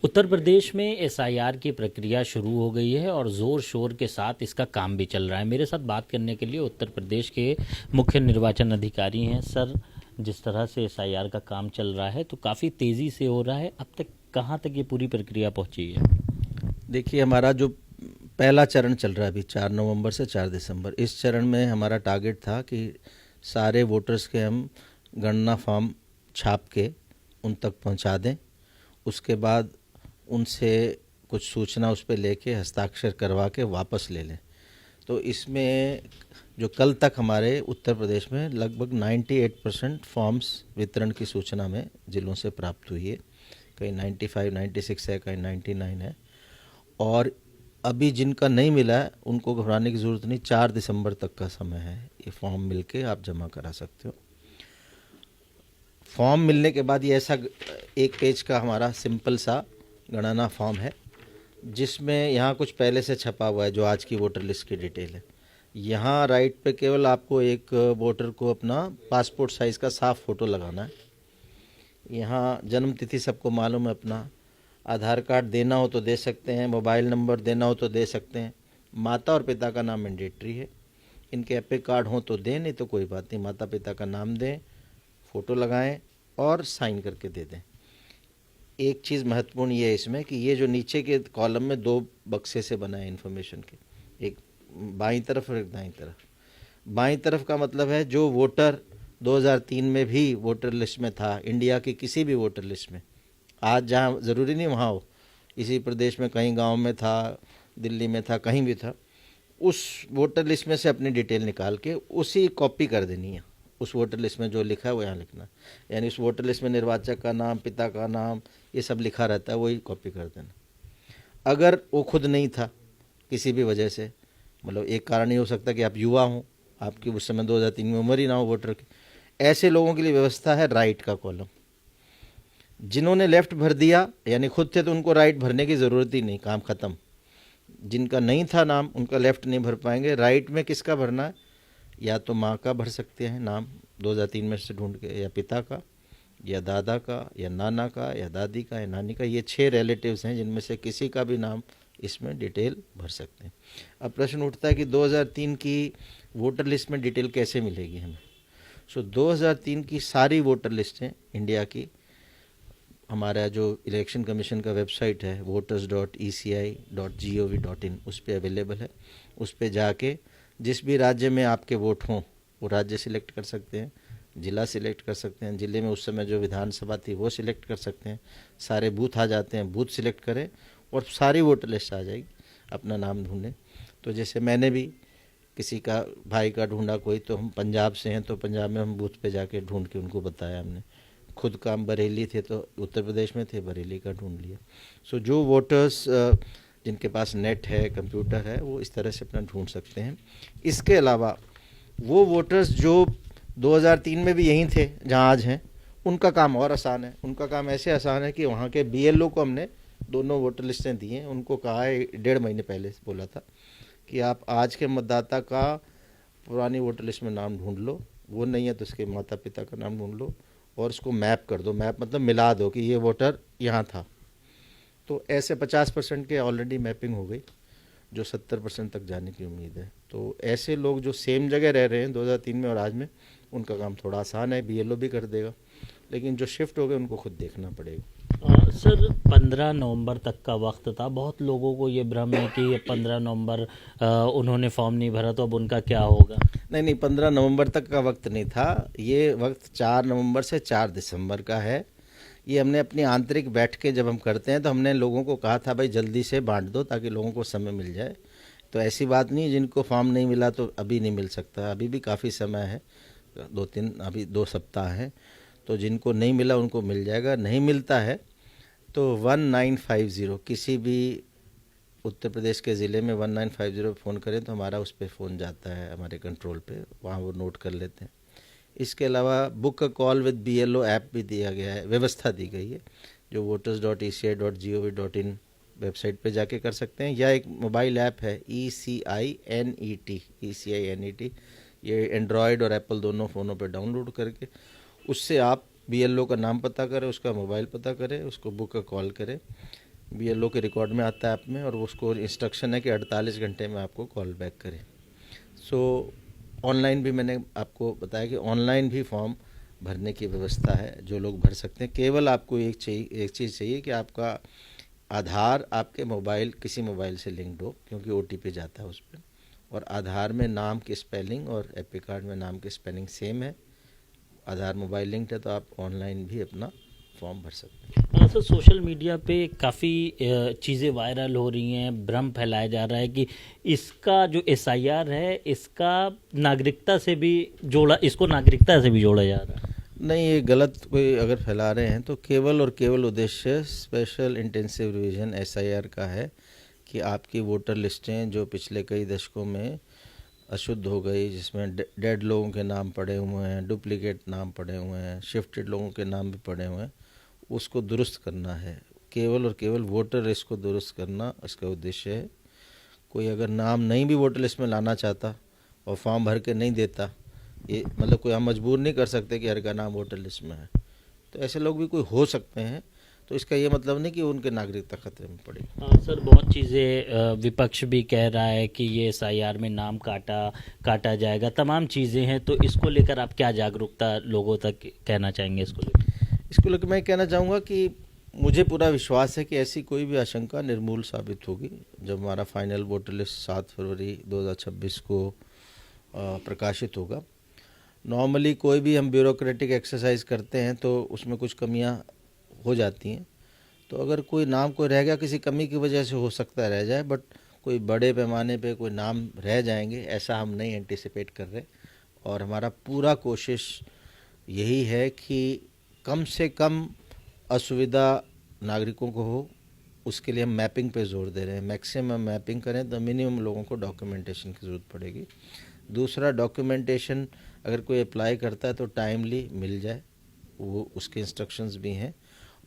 उत्तर प्रदेश में एसआईआर की प्रक्रिया शुरू हो गई है और ज़ोर शोर के साथ इसका काम भी चल रहा है। मेरे साथ बात करने के लिए उत्तर प्रदेश के मुख्य निर्वाचन अधिकारी हैं। सर, जिस तरह से एसआईआर का काम चल रहा है तो काफ़ी तेज़ी से हो रहा है, अब तक कहाँ तक ये पूरी प्रक्रिया पहुँची है? देखिए, हमारा जो पहला चरण चल रहा है अभी 4 नवंबर से 4 दिसंबर, इस चरण में हमारा टारगेट था कि सारे वोटर्स के हम गणना फॉर्म छाप के उन तक पहुंचा दें। उसके बाद उनसे कुछ सूचना उस पर लेके हस्ताक्षर करवा के वापस ले लें। तो इसमें जो कल तक हमारे उत्तर प्रदेश में लगभग 98% फॉर्म्स वितरण की सूचना में ज़िलों से प्राप्त हुई है। कहीं 95, 96 है, कहीं 99 है। और अभी जिनका नहीं मिला है उनको घबराने की ज़रूरत नहीं, 4 दिसंबर तक का समय है। ये फॉर्म मिलके आप जमा करा सकते हो। फॉर्म मिलने के बाद ये ऐसा एक पेज का हमारा सिंपल सा गणना फॉर्म है, जिसमें यहाँ कुछ पहले से छपा हुआ है जो आज की वोटर लिस्ट की डिटेल है। यहाँ राइट पे केवल आपको एक वोटर को अपना पासपोर्ट साइज़ का साफ फ़ोटो लगाना है। यहाँ जन्म तिथि सबको मालूम है अपना। आधार कार्ड देना हो तो दे सकते हैं, मोबाइल नंबर देना हो तो दे सकते हैं। माता और पिता का नाम मैंडेटरी है। इनके एपिक कार्ड हो तो दें, नहीं तो कोई बात नहीं, माता पिता का नाम दें, फ़ोटो लगाएं और साइन करके दे दें। एक चीज़ महत्वपूर्ण ये है इसमें कि ये जो नीचे के कॉलम में 2 बक्से से बना है इन्फॉर्मेशन के, एक बाईं तरफ और एक दाईं तरफ। बाईं तरफ का मतलब है जो वोटर 2003 में भी वोटर लिस्ट में था, इंडिया की किसी भी वोटर लिस्ट में, आज जहाँ ज़रूरी नहीं वहाँ हो, इसी प्रदेश में कहीं गांव में था, दिल्ली में था, कहीं भी था, उस वोटर लिस्ट में से अपनी डिटेल निकाल के उसी कॉपी कर देनी है। उस वोटर लिस्ट में जो लिखा है वो यहाँ लिखना, यानी उस वोटर लिस्ट में निर्वाचक का नाम, पिता का नाम, ये सब लिखा रहता है, वही कॉपी कर देना। अगर वो खुद नहीं था किसी भी वजह से, मतलब एक कारण ये हो सकता है कि आप युवा हों, आपकी उस समय 2003 में उम्र ही ना हो वोटर की, ऐसे लोगों के लिए व्यवस्था है राइट का कॉलम। जिन्होंने लेफ़्ट भर दिया यानी खुद थे तो उनको राइट भरने की ज़रूरत ही नहीं, काम ख़त्म। जिनका नहीं था नाम उनका लेफ़्ट नहीं भर पाएंगे। राइट में किसका भरना है? या तो माँ का भर सकते हैं नाम 2003 में से ढूंढ के, या पिता का, या दादा का, या नाना का, या दादी का, या नानी का। ये 6 रिलेटिव्स हैं जिनमें से किसी का भी नाम इसमें डिटेल भर सकते हैं। अब प्रश्न उठता है कि 2003 की वोटर लिस्ट में डिटेल कैसे मिलेगी हमें? 2003 की सारी वोटर लिस्टें इंडिया की हमारा जो इलेक्शन कमीशन का वेबसाइट है voters.eci.gov.in उस पर अवेलेबल है। उस पर जाके जिस भी राज्य में आपके वोट हों वो राज्य सिलेक्ट कर सकते हैं, ज़िला सिलेक्ट कर सकते हैं, ज़िले में उस समय जो विधानसभा थी वो सिलेक्ट कर सकते हैं, सारे बूथ आ जाते हैं, बूथ सिलेक्ट करें और सारी वोटर लिस्ट आ जाएगी, अपना नाम ढूंढें। तो जैसे मैंने भी किसी का भाई का ढूंढा, कोई तो हम पंजाब से हैं तो पंजाब में हम बूथ पे जाके ढूंढ के उनको बताया हमने। खुद का हम बरेली थे तो उत्तर प्रदेश में थे, बरेली का ढूंढ लिया। जो वोटर्स जिनके पास नेट है, कंप्यूटर है, वो इस तरह से अपना ढूंढ सकते हैं। इसके अलावा वो वोटर्स जो 2003 में भी यहीं थे जहां आज हैं, उनका काम और आसान है। उनका काम ऐसे आसान है कि वहाँ के बीएलओ को हमने दोनों वोटर लिस्टें दी हैं। उनको कहा है 1.5 महीने पहले बोला था कि आप आज के मतदाता का पुरानी वोटर लिस्ट में नाम ढूंढ लो, वो नहीं है तो उसके माता पिता का नाम ढूंढ लो और उसको मैप कर दो। मैप मतलब मिला दो कि ये वोटर यहाँ था। तो ऐसे 50% के ऑलरेडी मैपिंग हो गई, जो 70% तक जाने की उम्मीद है। तो ऐसे लोग जो सेम जगह रह रहे हैं 2003 में और आज में, उनका काम थोड़ा आसान है, बीएलओ भी कर देगा। लेकिन जो शिफ्ट हो गए उनको खुद देखना पड़ेगा। सर, 15 नवंबर तक का वक्त था। बहुत लोगों को ये भ्रम है कि 15 नवंबर उन्होंने फॉर्म नहीं भरा तो अब उनका क्या होगा? नहीं, 15 नवंबर तक का वक्त नहीं था। ये वक्त 4 नवंबर से 4 दिसंबर का है। ये हमने अपनी आंतरिक बैठकें जब हम करते हैं तो हमने लोगों को कहा था भाई जल्दी से बांट दो ताकि लोगों को समय मिल जाए। तो ऐसी बात नहीं जिनको फॉर्म नहीं मिला तो अभी नहीं मिल सकता, अभी भी काफ़ी समय है, 2-3 अभी 2 सप्ताह हैं। तो जिनको नहीं मिला उनको मिल जाएगा। नहीं मिलता है तो 1950 किसी भी उत्तर प्रदेश के ज़िले में 1950 फ़ोन करें तो हमारा उस पर फ़ोन जाता है हमारे कंट्रोल पे, वहाँ वो नोट कर लेते हैं। इसके अलावा book a call with BLO app भी दिया गया है, व्यवस्था दी गई है, जो voters.eci.gov.in वेबसाइट पे जाके कर सकते हैं, या एक मोबाइल ऐप है ECINET। ये एंड्रॉयड और एप्पल दोनों फ़ोनों पे डाउनलोड करके उससे आप बीएलओ का नाम पता करें, उसका मोबाइल पता करें, उसको बुक अ कॉल करें। बीएलओ के रिकॉर्ड में आता है ऐप में, और उसको इंस्ट्रक्शन है कि 48 घंटे में आपको कॉल बैक करें। सो ऑनलाइन भी मैंने आपको बताया कि ऑनलाइन भी फॉर्म भरने की व्यवस्था है, जो लोग भर सकते हैं। केवल आपको एक चीज़ चाहिए कि आपका आधार आपके मोबाइल, किसी मोबाइल से लिंक्ड हो, क्योंकि ओटीपी जाता है उस पर, और आधार में नाम की स्पेलिंग और एपी कार्ड में नाम की स्पेलिंग सेम है। आधार मोबाइल लिंक्ड है तो आप ऑनलाइन भी अपना फॉर्म भर सकते हैं। सर सोशल मीडिया पे काफ़ी चीज़ें वायरल हो रही हैं, भ्रम फैलाया जा रहा है कि इसका जो एसआईआर है इसका नागरिकता से भी नागरिकता से भी जोड़ा जा रहा है। नहीं, ये गलत कोई अगर फैला रहे हैं तो केवल और केवल उद्देश्य स्पेशल इंटेंसिव रिवीजन एसआईआर का है कि आपकी वोटर लिस्टें जो पिछले कई दशकों में अशुद्ध हो गई, जिसमें डेड लोगों के नाम पड़े हुए हैं, डुप्लीकेट नाम पड़े हुए हैं, शिफ्टेड लोगों के नाम भी पड़े हुए हैं, उसको दुरुस्त करना है। केवल और केवल वोटर लिस्ट को दुरुस्त करना इसका उद्देश्य है। कोई अगर नाम नहीं भी वोटर लिस्ट में लाना चाहता और फॉर्म भर के नहीं देता, ये मतलब कोई हम मजबूर नहीं कर सकते कि हर का नाम वोटर लिस्ट में है, तो ऐसे लोग भी कोई हो सकते हैं। तो इसका ये मतलब नहीं कि उनके नागरिकता खतरे में पड़ेगी। हाँ सर, बहुत चीज़ें विपक्ष भी कह रहा है कि ये एसआईआर में नाम काटा जाएगा, तमाम चीज़ें हैं, तो इसको लेकर आप क्या जागरूकता लोगों तक कहना चाहेंगे इसको लेकर मैं कहना चाहूँगा कि मुझे पूरा विश्वास है कि ऐसी कोई भी आशंका निर्मूल साबित होगी जब हमारा फाइनल वोटर लिस्ट 7 फरवरी 2026 को प्रकाशित होगा। नॉर्मली कोई भी हम ब्यूरोक्रेटिक एक्सरसाइज करते हैं तो उसमें कुछ कमियां हो जाती हैं, तो अगर कोई नाम कोई रह गया किसी कमी की वजह से, हो सकता है रह जाए, बट कोई बड़े पैमाने पे कोई नाम रह जाएंगे ऐसा हम नहीं एंटिसिपेट कर रहे। और हमारा पूरा कोशिश यही है कि कम से कम असुविधा नागरिकों को हो, उसके लिए हम मैपिंग पे जोर दे रहे हैं। मैक्सिमम मैपिंग करें तो मिनिमम लोगों को डॉक्यूमेंटेशन की ज़रूरत पड़ेगी। दूसरा, डॉक्यूमेंटेशन अगर कोई अप्लाई करता है तो टाइमली मिल जाए, वो उसके इंस्ट्रक्शंस भी हैं।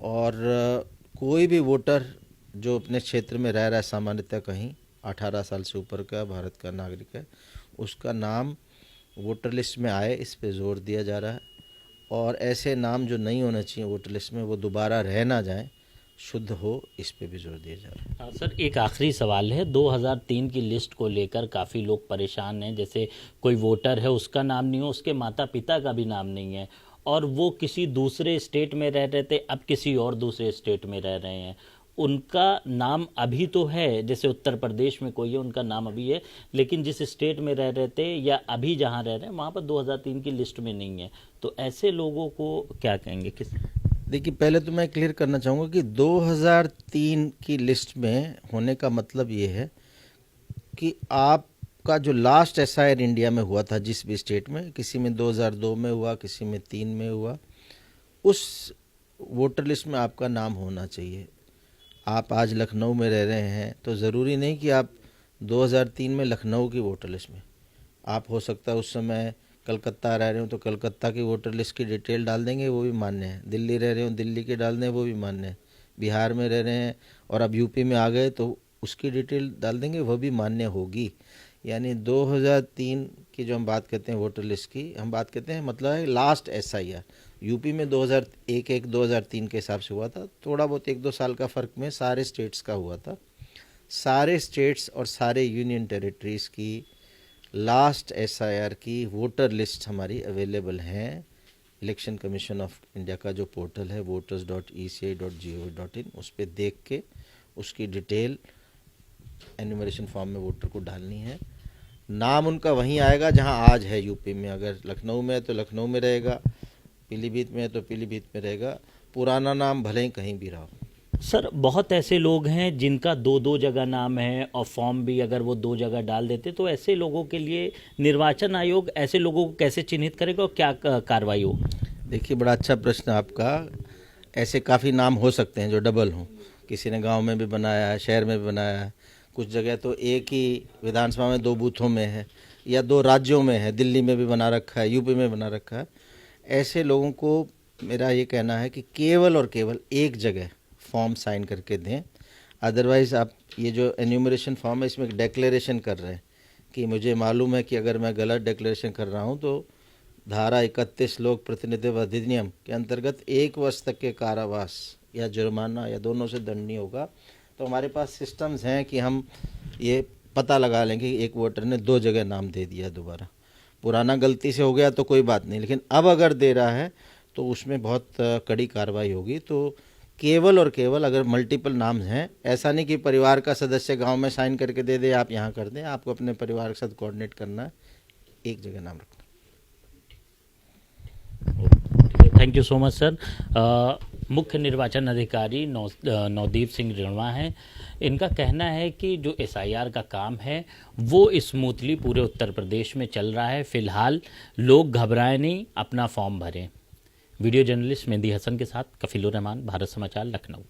और कोई भी वोटर जो अपने क्षेत्र में रह रहा है, सामान्यतः कहीं 18 साल से ऊपर का भारत का नागरिक है, उसका नाम वोटर लिस्ट में आए, इस पे जोर दिया जा रहा है। और ऐसे नाम जो नहीं होना चाहिए वोटर लिस्ट में, वो दोबारा रह ना जाएं, शुद्ध हो, इस पे भी जोर दिया जा रहा है। सर एक आखिरी सवाल है, 2003 की लिस्ट को लेकर काफ़ी लोग परेशान हैं। जैसे कोई वोटर है, उसका नाम नहीं हो, उसके माता पिता का भी नाम नहीं है, और वो किसी दूसरे स्टेट में रह रहे थे, अब किसी और दूसरे स्टेट में रह रहे हैं, उनका नाम अभी तो है, जैसे उत्तर प्रदेश में कोई है उनका नाम अभी है, लेकिन जिस स्टेट में रह रहे थे या अभी जहाँ रह रहे हैं वहाँ पर 2003 की लिस्ट में नहीं है, तो ऐसे लोगों को क्या कहेंगे? देखिए, पहले तो मैं क्लियर करना चाहूँगा कि 2003 की लिस्ट में होने का मतलब ये है कि आपका जो लास्ट एसआईआर इंडिया में हुआ था, जिस भी स्टेट में, किसी में 2002 में हुआ, किसी में 3 में हुआ, उस वोटर लिस्ट में आपका नाम होना चाहिए। आप आज लखनऊ में रह रहे हैं तो ज़रूरी नहीं कि आप 2003 में लखनऊ की वोटर लिस्ट में, आप हो सकता है उस समय कलकत्ता रह रहे हो तो कलकत्ता की वोटर लिस्ट की डिटेल डाल देंगे, वो भी मान्य है। दिल्ली रह रहे हो, दिल्ली की डाल दें, वो भी मान्य है। बिहार में रह रहे हैं और अब यूपी में आ गए तो उसकी डिटेल डाल देंगे, वह भी मान्य होगी। यानी 2003 की जो हम बात करते हैं वोटर लिस्ट की, हम बात करते हैं मतलब है लास्ट एसआईआर। यूपी में 2001-2003 के हिसाब से हुआ था, थोड़ा बहुत 1-2 साल का फ़र्क में सारे स्टेट्स का हुआ था। सारे स्टेट्स और सारे यूनियन टेरिटरीज़ की लास्ट एसआईआर की वोटर लिस्ट हमारी अवेलेबल हैं। इलेक्शन कमीशन ऑफ इंडिया का जो पोर्टल है voters.eci.gov.in, उस पर देख के उसकी डिटेल एन्यूमरेशन फॉर्म में वोटर को डालनी है। नाम उनका वहीं आएगा जहां आज है। यूपी में अगर लखनऊ में है तो लखनऊ में रहेगा, पीलीभीत में है तो पीलीभीत में रहेगा, पुराना नाम भले ही कहीं भी रहा। सर बहुत ऐसे लोग हैं जिनका 2-2 जगह नाम है और फॉर्म भी अगर वो 2 जगह डाल देते, तो ऐसे लोगों के लिए निर्वाचन आयोग ऐसे लोगों को कैसे चिन्हित करेगा और क्या कार्रवाई होगी? देखिए, बड़ा अच्छा प्रश्न आपका। ऐसे काफ़ी नाम हो सकते हैं जो डबल हों, किसी ने गांव में भी बनाया है, शहर में भी बनाया है, कुछ जगह तो एक ही विधानसभा में 2 बूथों में है या 2 राज्यों में है, दिल्ली में भी बना रखा है, यूपी में बना रखा है। ऐसे लोगों को मेरा ये कहना है कि केवल और केवल एक जगह फॉर्म साइन करके दें। अदरवाइज़ आप ये जो एन्यूमरेशन फॉर्म है इसमें डिक्लेरेशन कर रहे हैं कि मुझे मालूम है कि अगर मैं गलत डिक्लेरेशन कर रहा हूँ तो धारा 31 लोक प्रतिनिधित्व अधिनियम के अंतर्गत 1 वर्ष तक के कारावास या जुर्माना या दोनों से दंडनीय होगा। तो हमारे पास सिस्टम्स हैं कि हम ये पता लगा लेंगे कि एक वोटर ने 2 जगह नाम दे दिया दोबारा। पुराना गलती से हो गया तो कोई बात नहीं, लेकिन अब अगर दे रहा है तो उसमें बहुत कड़ी कार्रवाई होगी। तो केवल और केवल अगर मल्टीपल नाम हैं, ऐसा नहीं कि परिवार का सदस्य गांव में साइन करके दे दे, आप यहाँ कर दें, आपको अपने परिवार के साथ कोऑर्डिनेट करना है, एक जगह नाम रखना। Thank you so much sir. मुख्य निर्वाचन अधिकारी नवदीप सिंह रणवा हैं। इनका कहना है कि जो एसआईआर का काम है वो स्मूथली पूरे उत्तर प्रदेश में चल रहा है। फिलहाल लोग घबराएं नहीं, अपना फॉर्म भरें। वीडियो जर्नलिस्ट मेहंदी हसन के साथ कफीलुर रहमान, भारत समाचार, लखनऊ।